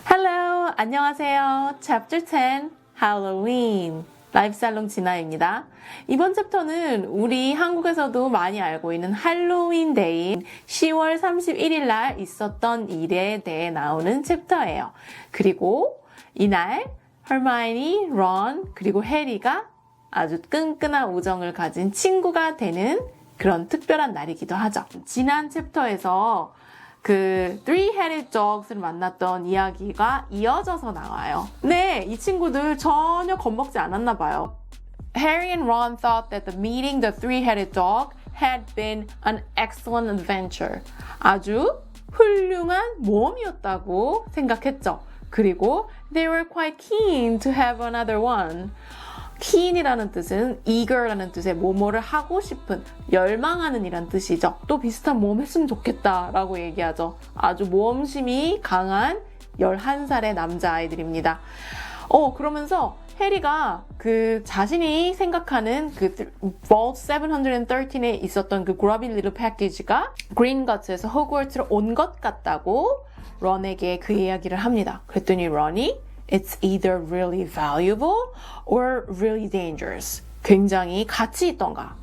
Hello, 안녕하세요. Chapter 10, Halloween. 라이프 살롱 진아입니다. 이번 챕터는 우리 한국에서도 많이 알고 있는 할로윈 데이인 10월 31일 날 있었던 일에 대해 나오는 챕터예요. 그리고 이날 hermione, ron, 그리고 해리가 아주 끈끈한 우정을 가진 친구가 되는 그런 특별한 날이기도 하죠. 지난 챕터에서 그 Three-Headed Dogs를 만났던 이야기가 이어져서 나와요. 네, 이 친구들 전혀 겁먹지 않았나 봐요. Harry and Ron thought that the meeting the Three-Headed Dog had been an excellent adventure. 아주 훌륭한 모험이었다고 생각했죠. 그리고 they were quite keen to have another one. keen이라는 뜻은 eager라는 뜻의 뭐뭐를 하고 싶은, 열망하는 이란 뜻이죠. 또 비슷한 모험 했으면 좋겠다라고 얘기하죠. 아주 모험심이 강한 11살의 남자아이들입니다. 그러면서 해리가 그 자신이 생각하는 그 Vault 713에 있었던 그 grubby little package가 그린거츠에서 호그와트로 온 것 같다고 런에게 그 이야기를 합니다. 그랬더니 런이 It's either really valuable or really dangerous. 굉장히 가치 있던가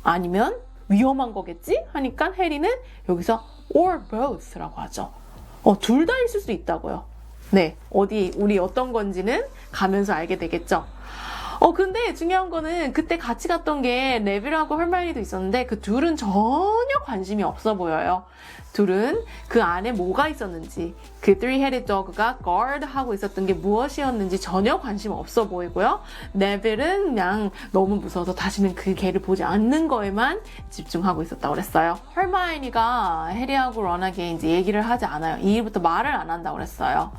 아니면 위험한 거겠지? 하니까 해리는 여기서 or both라고 하죠. 둘 다 있을 수 있다고요. 네, 우리 어떤 건지는 가면서 알게 되겠죠. 근데 중요한 거는 그때 같이 갔던 게 네빌하고 헐마이니도 있었는데 그 둘은 전혀 관심이 없어 보여요. 둘은 그 안에 뭐가 있었는지, 그 Three-Headed Dog가 guard하고 있었던 게 무엇이었는지 전혀 관심 없어 보이고요. 네빌은 그냥 너무 무서워서 다시는 그 개를 보지 않는 거에만 집중하고 있었다고 그랬어요. 헐마이니가 해리하고 런에게 이제 얘기를 하지 않아요. 이 일부터 말을 안 한다고 그랬어요.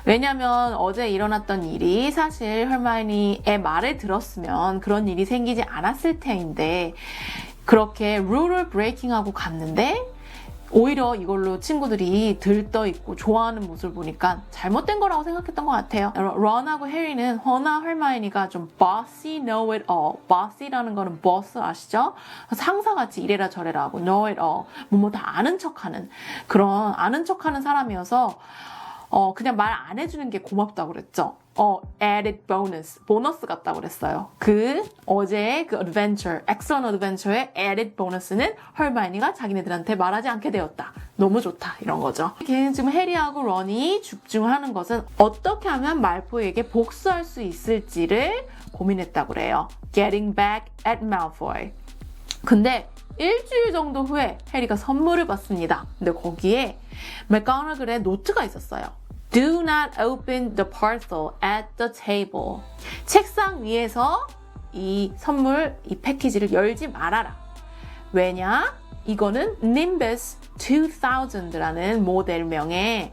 왜냐면 어제 일어났던 일이 사실 헐마이니의 말을 들었으면 그런 일이 생기지 않았을 테인데 그렇게 룰을 브레이킹하고 갔는데 오히려 이걸로 친구들이 들떠있고 좋아하는 모습을 보니까 잘못된 거라고 생각했던 것 같아요. 런하고 해리는 허나 헐마이니가 좀 bossy know it all. bossy라는 거는 boss 아시죠? 상사같이 이래라 저래라 하고 know it all. 뭐뭐 다 아는 척하는 그런 아는 척하는 사람이어서 그냥 말 안 해주는 게 고맙다고 그랬죠. added bonus, 보너스 같다고 그랬어요. 어제의 그 adventure, excellent adventure의 added bonus는 헐마이니가 자기네들한테 말하지 않게 되었다. 너무 좋다. 이런 거죠. 지금 해리하고 런이 집중하는 것은 어떻게 하면 말포이에게 복수할 수 있을지를 고민했다고 그래요. Getting back at Malfoy. 근데 일주일 정도 후에 해리가 선물을 받습니다. 근데 거기에 맥거나글의 노트가 있었어요. Do not open the parcel at the table. 책상 위에서 이 패키지를 열지 말아라. 왜냐? 이거는 Nimbus 2000라는 모델명의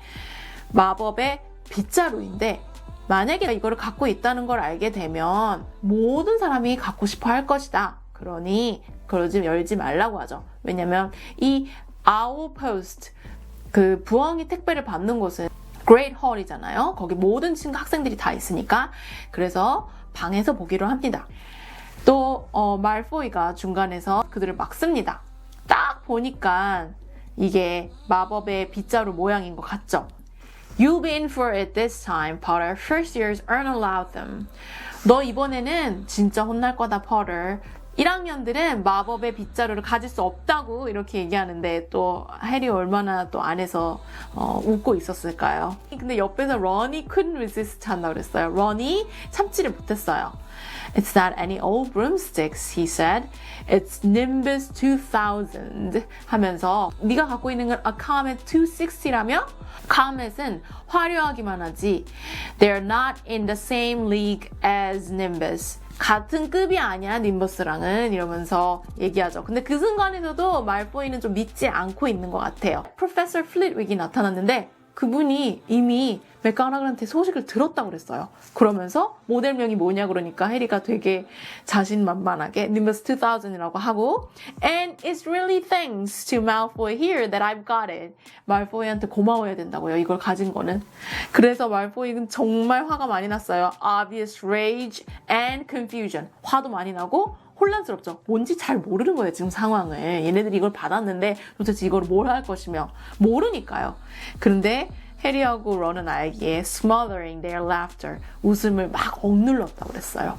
마법의 빗자루인데 만약에 이거를 갖고 있다는 걸 알게 되면 모든 사람이 갖고 싶어 할 것이다. 그러니 그러지 열지 말라고 하죠. 왜냐면 이 Owl Post, 그 부엉이 택배를 받는 곳은 Great Hall이잖아요. 거기 모든 학생들이 다 있으니까 그래서 방에서 보기로 합니다. 또 말포이가 중간에서 그들을 막습니다. 딱 보니까 이게 마법의 빗자루 모양인 것 같죠? You'll be in for it this time, Potter. First years aren't allowed them. 너 이번에는 진짜 혼날 거다, Potter. 1학년들은 마법의 빗자루를 가질 수 없다고 이렇게 얘기하는데 또 해리 얼마나 또 안에서 웃고 있었을까요? 근데 옆에서 런이 couldn't resist 한다고 그랬어요. 런이 참지를 못했어요. It's not any old broomsticks, he said. It's Nimbus 2000 하면서 네가 갖고 있는 건 a Comet 260라며? Comet은 화려하기만 하지 They're not in the same league as Nimbus. 같은 급이 아니야 님버스랑은 이러면서 얘기하죠. 근데 그 순간에서도 말포이는 좀 믿지 않고 있는 것 같아요. 프로페서 플릿윅이 나타났는데 그분이 이미 맥거나글한테 소식을 들었다고 그랬어요. 그러면서 모델명이 뭐냐 그러니까 해리가 되게 자신만만하게 Nimbus 2000이라고 하고 And it's really thanks to Malfoy here that I've got it. 말포이한테 고마워야 된다고요. 이걸 가진 거는. 그래서 말포이는 정말 화가 많이 났어요. Obvious rage and confusion. 화도 많이 나고 혼란스럽죠. 뭔지 잘 모르는 거예요, 지금 상황을. 얘네들이 이걸 받았는데 도대체 이걸 뭘 할 것이며 모르니까요. 그런데 해리하고 런은 알기에 smothering their laughter, 웃음을 막 억눌렀다고 그랬어요.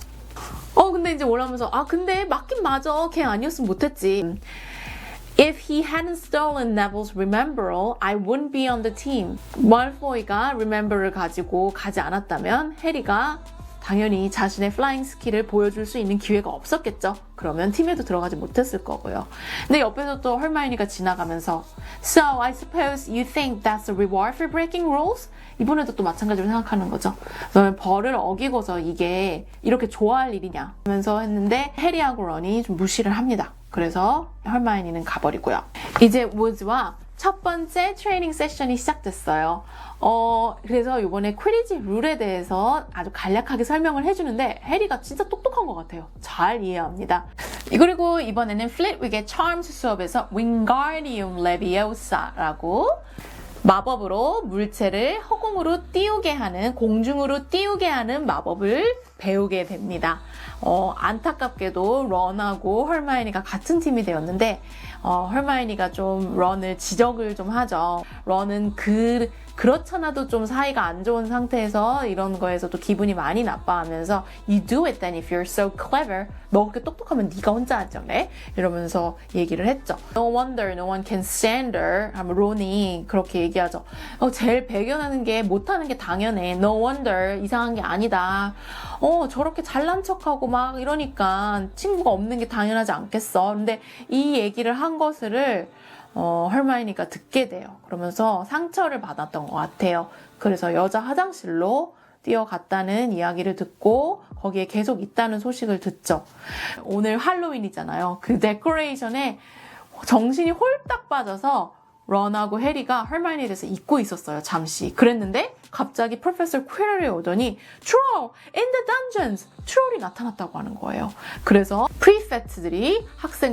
근데 이제 올라오면서 근데 맞긴 맞아. 걔 아니었으면 못했지. If he hadn't stolen Neville's remembrall, I wouldn't be on the team. 멀포이가 remember를 가지고 가지 않았다면 해리가 당연히 자신의 플라잉 스킬을 보여줄 수 있는 기회가 없었겠죠. 그러면 팀에도 들어가지 못했을 거고요. 근데 옆에서 또 헐마이니가 지나가면서 So, I suppose you think that's a reward for breaking rules? 이번에도 또 마찬가지로 생각하는 거죠. 그러면 벌을 어기고서 이게 이렇게 좋아할 일이냐 하면서 했는데 해리하고 런이 좀 무시를 합니다. 그래서 헐마이니는 가버리고요. 이제 우즈와 첫 번째 트레이닝 세션이 시작됐어요. 그래서 이번에 퀴디지 룰에 대해서 아주 간략하게 설명을 해주는데 해리가 진짜 똑똑한 것 같아요. 잘 이해합니다. 그리고 이번에는 플릿윅의 Charms 수업에서 Wingardium Leviosa라고 마법으로 물체를 허공으로 띄우게 하는, 공중으로 띄우게 하는 마법을 배우게 됩니다. 안타깝게도 런하고 헐마이니가 같은 팀이 되었는데 헐마이니가 좀 런을 지적을 좀 하죠. 런은 그렇잖아도 좀 사이가 안 좋은 상태에서 이런 거에서도 기분이 많이 나빠하면서 You do it then if you're so clever. 너 그렇게 똑똑하면 네가 혼자 하지 그래? 이러면서 얘기를 했죠. No wonder no one can stand her. 하면 론이 그렇게 얘기하죠. 제일 배견하는 게 못하는 게 당연해. No wonder 이상한 게 아니다. 저렇게 잘난 척하고 막 이러니까 친구가 없는 게 당연하지 않겠어. 근데 이 얘기를 한 것을 헐마이니가 듣게 돼요. 그러면서 상처를 받았던 것 같아요. 그래서 여자 화장실로 뛰어갔다는 이야기를 듣고 거기에 계속 있다는 소식을 듣죠. 오늘 할로윈이잖아요. 그 데코레이션에 정신이 홀딱 빠져서 런하고 해리가 헐마이니에 대해서 잊고 있었어요. 잠시. 그랬는데 갑자기 프로페서 퀴럴이 오더니 Troll! In the dungeons! 트롤이 나타났다고 하는 거예요. 그래서 프리페트들이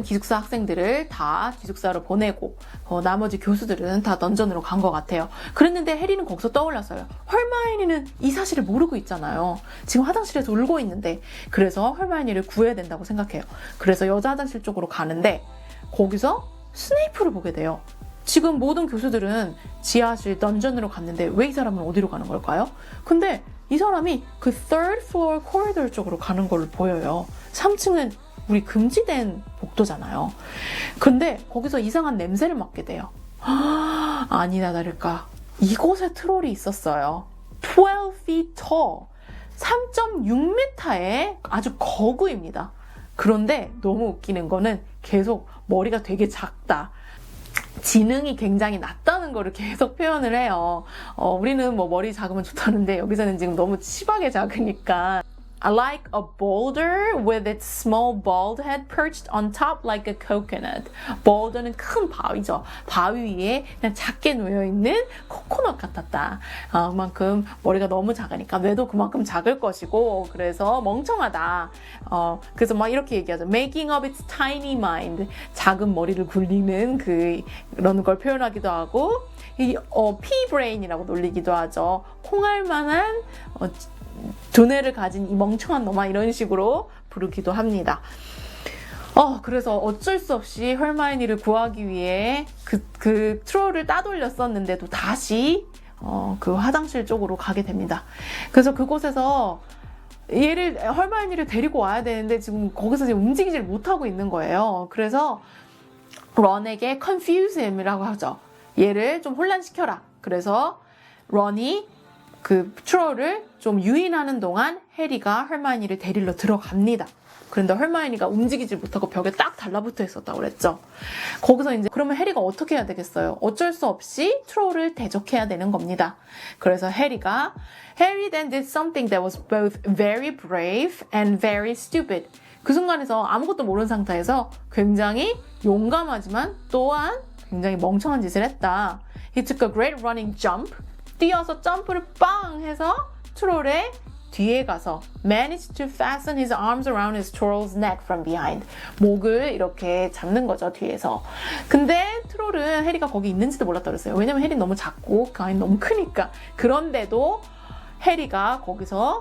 기숙사 학생들을 다 기숙사로 보내고 나머지 교수들은 다 던전으로 간 것 같아요. 그랬는데 해리는 거기서 떠올랐어요. 헐마이니는 이 사실을 모르고 있잖아요. 지금 화장실에서 울고 있는데. 그래서 헐마이니를 구해야 된다고 생각해요. 그래서 여자 화장실 쪽으로 가는데 거기서 스네이프를 보게 돼요. 지금 모든 교수들은 지하실 던전으로 갔는데 왜 이 사람은 어디로 가는 걸까요? 근데 이 사람이 그 third floor corridor 쪽으로 가는 걸로 보여요. 3층은 우리 금지된 복도잖아요. 근데 거기서 이상한 냄새를 맡게 돼요. 아니나 다를까 이곳에 트롤이 있었어요. 12 feet tall, 3.6m의 아주 거구입니다. 그런데 너무 웃기는 거는 계속 머리가 되게 작다. 지능이 굉장히 낮다는 거를 계속 표현을 해요. 우리는 뭐 머리 작으면 좋다는데 여기서는 지금 너무 심하게 작으니까 I like a boulder with its small bald head perched on top like a coconut. boulder는 큰 바위죠. 바위 위에 그냥 작게 놓여있는 코코넛 같았다. 그만큼 머리가 너무 작으니까 뇌도 그만큼 작을 것이고 그래서 멍청하다. 그래서 막 이렇게 얘기하죠. Making up its tiny mind. 작은 머리를 굴리는 그런 걸 표현하기도 하고 pea-brain이라고 놀리기도 하죠. 콩알만한 두뇌를 가진 이 멍청한 놈아 이런 식으로 부르기도 합니다. 그래서 어쩔 수 없이 헐마이니를 구하기 위해 그 트롤을 따돌렸었는데도 다시 그 화장실 쪽으로 가게 됩니다. 그래서 그곳에서 헐마이니를 데리고 와야 되는데 지금 거기서 지금 움직이질 못하고 있는 거예요. 그래서 런에게 confuse him이라고 하죠. 얘를 좀 혼란시켜라. 그래서 런이 그 트롤을 좀 유인하는 동안 해리가 헐마이니를 데리러 들어갑니다. 그런데 헐마이니가 움직이질 못하고 벽에 딱 달라붙어 있었다고 그랬죠. 거기서 이제 그러면 해리가 어떻게 해야 되겠어요? 어쩔 수 없이 트롤을 대적해야 되는 겁니다. 그래서 Harry then did something that was both very brave and very stupid. 그 순간에서 아무것도 모르는 상태에서 굉장히 용감하지만 또한 굉장히 멍청한 짓을 했다. He took a great running jump. 뛰어서 점프를 빵 해서 트롤의 뒤에 가서 managed to fasten his arms around his troll's neck from behind. 목을 이렇게 잡는 거죠, 뒤에서. 근데 트롤은 해리가 거기 있는지도 몰랐다고 그랬어요. 왜냐면 해리는 너무 작고 그 아이는 너무 크니까. 그런데도 해리가 거기서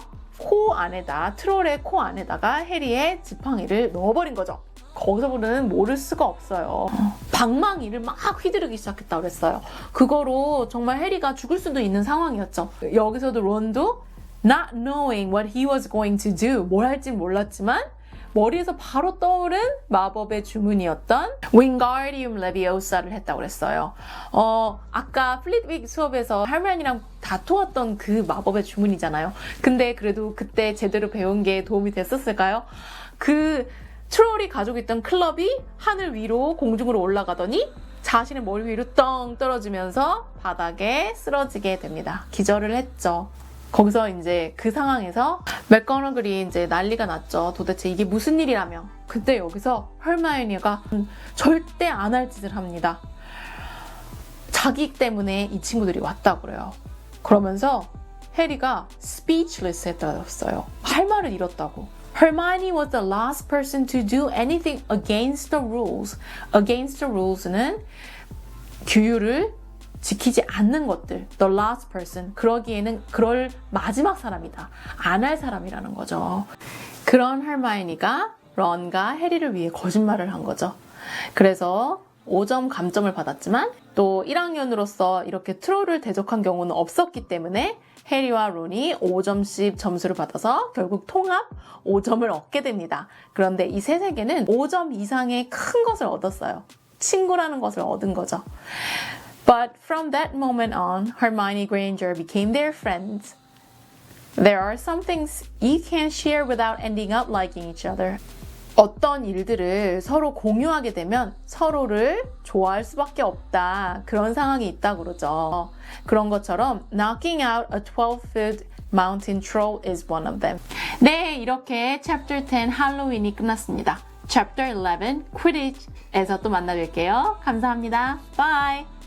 트롤의 코 안에다가 해리의 지팡이를 넣어버린 거죠. 거기서부터는 모를 수가 없어요. 방망이를 막 휘두르기 시작했다고 그랬어요. 그거로 정말 해리가 죽을 수도 있는 상황이었죠. 여기서도 론도 not knowing what he was going to do, 뭘 할지 몰랐지만 머리에서 바로 떠오른 마법의 주문이었던 Wingardium Leviosa를 했다고 그랬어요. 아까 플리트윅 수업에서 할머니랑 다투었던 그 마법의 주문이잖아요. 근데 그래도 그때 제대로 배운 게 도움이 됐었을까요? 그 트롤이 가지고 있던 클럽이 하늘 위로 공중으로 올라가더니 자신의 머리 위로 떵 떨어지면서 바닥에 쓰러지게 됩니다. 기절을 했죠. 거기서 이제 그 상황에서 맥거너글이 이제 난리가 났죠. 도대체 이게 무슨 일이라며. 근데 여기서 헐마이니가 절대 안 할 짓을 합니다. 자기 때문에 이 친구들이 왔다고 그래요. 그러면서 해리가 speechless 했다였어요. 할 말을 잃었다고. Hermione was the last person to do anything against the rules. Against the rules는 규율을 지키지 않는 것들. The last person. 그러기에는 그럴 마지막 사람이다. 안 할 사람이라는 거죠. 그런 hermione가 런과 해리를 위해 거짓말을 한 거죠. 그래서 5점 감점을 받았지만 또 1학년으로서 이렇게 트롤을 대적한 경우는 없었기 때문에 해리와 론이 5점씩 점수를 받아서 결국 통합 5점을 얻게 됩니다. 그런데 이 세 세계는 5점 이상의 큰 것을 얻었어요. 친구라는 것을 얻은 거죠. But from that moment on, Hermione Granger became their friends. There are some things you can't share without ending up liking each other. 어떤 일들을 서로 공유하게 되면 서로를 좋아할 수밖에 없다. 그런 상황이 있다고 그러죠. 그런 것처럼 knocking out a 12-foot mountain troll is one of them. 네, 이렇게 Chapter 10 할로윈이 끝났습니다. Chapter 11 Quidditch에서 또 만나뵐게요. 감사합니다. Bye!